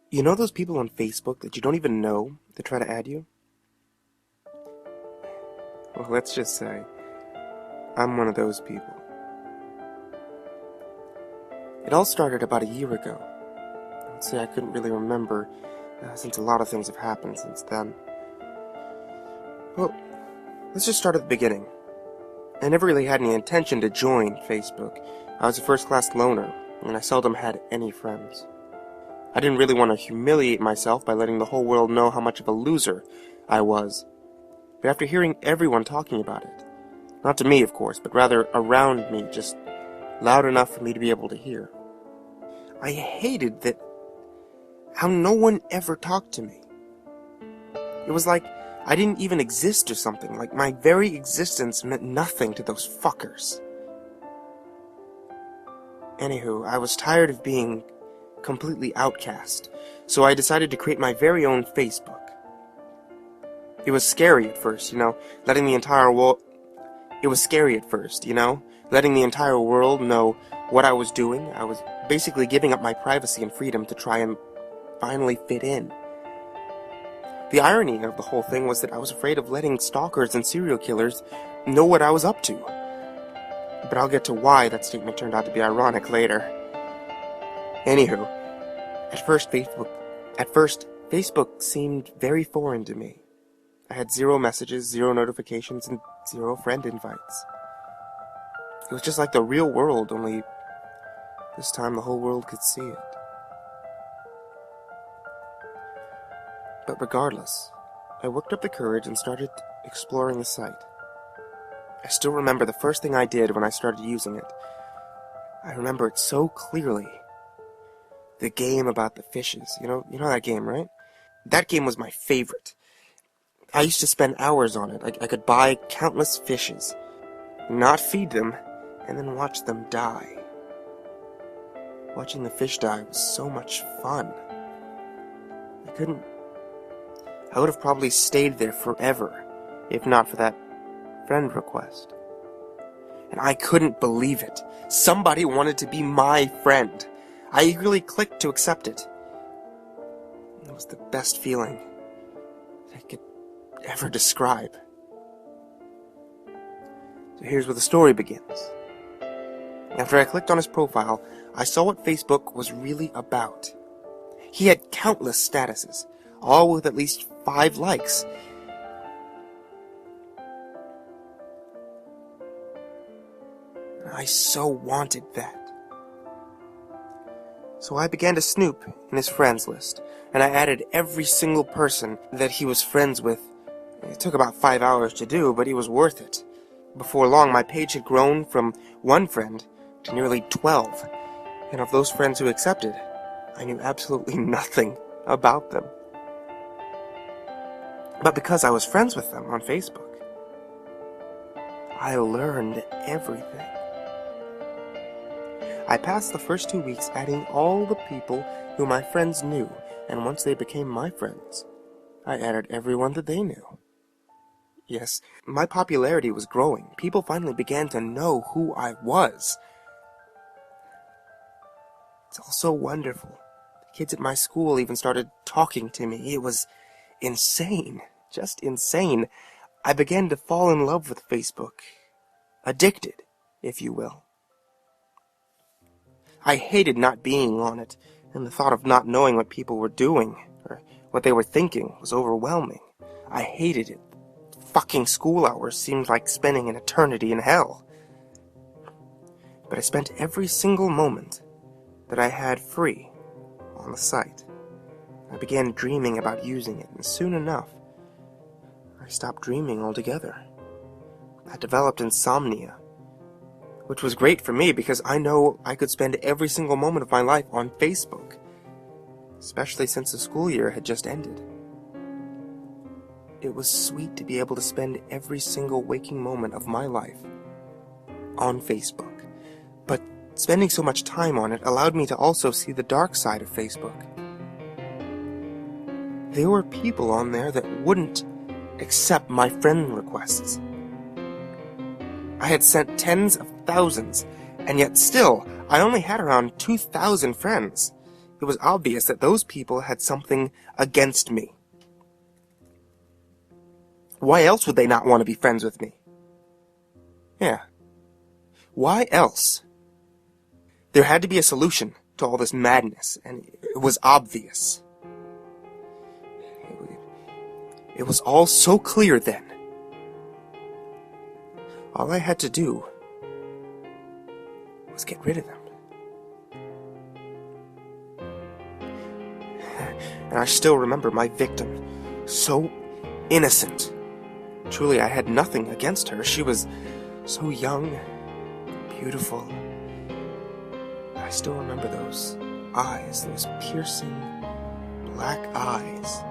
You know those people on Facebook that you don't even know that try to add you? Well, let's just say, I'm one of those people. It all started about a year ago. I'd say I couldn't really remember, since a lot of things have happened since then. Well, let's just start at the beginning. I never really had any intention to join Facebook. I was a first-class loner, and I seldom had any friends. I didn't really want to humiliate myself by letting the whole world know how much of a loser I was. But after hearing everyone talking about it, not to me, of course, but rather around me, just loud enough for me to be able to hear, I hated that how no one ever talked to me. It was like I didn't even exist or something, like my very existence meant nothing to those fuckers. Anywho, I was tired of being completely outcast, so I decided to create my very own Facebook. It was scary at first, letting the entire world... It was scary at first, letting the entire world know what I was doing. I was basically giving up my privacy and freedom to try and finally fit in. The irony of the whole thing was that I was afraid of letting stalkers and serial killers know what I was up to. But I'll get to why that statement turned out to be ironic later. Anywho, at first Facebook seemed very foreign to me. I had 0 messages, 0 notifications, and 0 friend invites. It was just like the real world, only this time the whole world could see it. But regardless, I worked up the courage and started exploring the site. I still remember the first thing I did when I started using it. I remember it so clearly. The game about the fishes. You know that game, right? That game was my favorite. I used to spend hours on it. I could buy countless fishes, not feed them, and then watch them die. Watching the fish die was so much fun. I would have probably stayed there forever, if not for that friend request. And I couldn't believe it. Somebody wanted to be my friend. I eagerly clicked to accept it. It was the best feeling I could ever describe. So here's where the story begins. After I clicked on his profile, I saw what Facebook was really about. He had countless statuses, all with at least 5 likes. I so wanted that. So I began to snoop in his friends list, and I added every single person that he was friends with. It took about 5 hours to do, but it was worth it. Before long, my page had grown from 1 friend to nearly 12, and of those friends who accepted, I knew absolutely nothing about them. But because I was friends with them on Facebook, I learned everything. I passed the first 2 weeks adding all the people who my friends knew, and once they became my friends, I added everyone that they knew. Yes, my popularity was growing. People finally began to know who I was. It's all so wonderful. The kids at my school even started talking to me. It was insane. Just insane. I began to fall in love with Facebook. Addicted, if you will. I hated not being on it, and the thought of not knowing what people were doing, or what they were thinking, was overwhelming. I hated it. Fucking school hours seemed like spending an eternity in hell. But I spent every single moment that I had free on the site. I began dreaming about using it, and soon enough, I stopped dreaming altogether. I developed insomnia, which was great for me because I know I could spend every single moment of my life on Facebook, especially since the school year had just ended. It was sweet to be able to spend every single waking moment of my life on Facebook, but spending so much time on it allowed me to also see the dark side of Facebook. There were people on there that wouldn't accept my friend requests. I had sent tens of thousands, and yet still, I only had around 2,000 friends. It was obvious that those people had something against me. Why else would they not want to be friends with me? Yeah. Why else? There had to be a solution to all this madness, and it was obvious. It was all so clear then. All I had to do was get rid of them. And I still remember my victim, so innocent. Truly, I had nothing against her. She was so young, beautiful. I still remember those eyes, those piercing black eyes.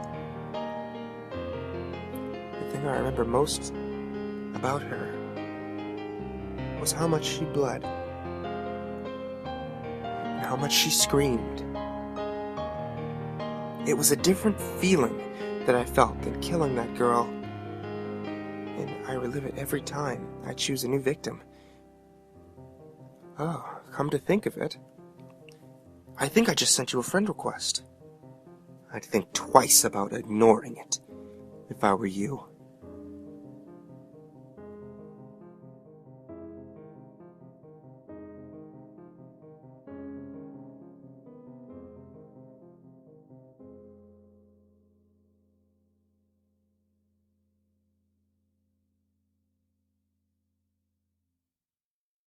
The thing I remember most about her was how much she bled, and how much she screamed. It was a different feeling that I felt than killing that girl, and I relive it every time I choose a new victim. Oh, come to think of it, I think I just sent you a friend request. I'd think twice about ignoring it if I were you.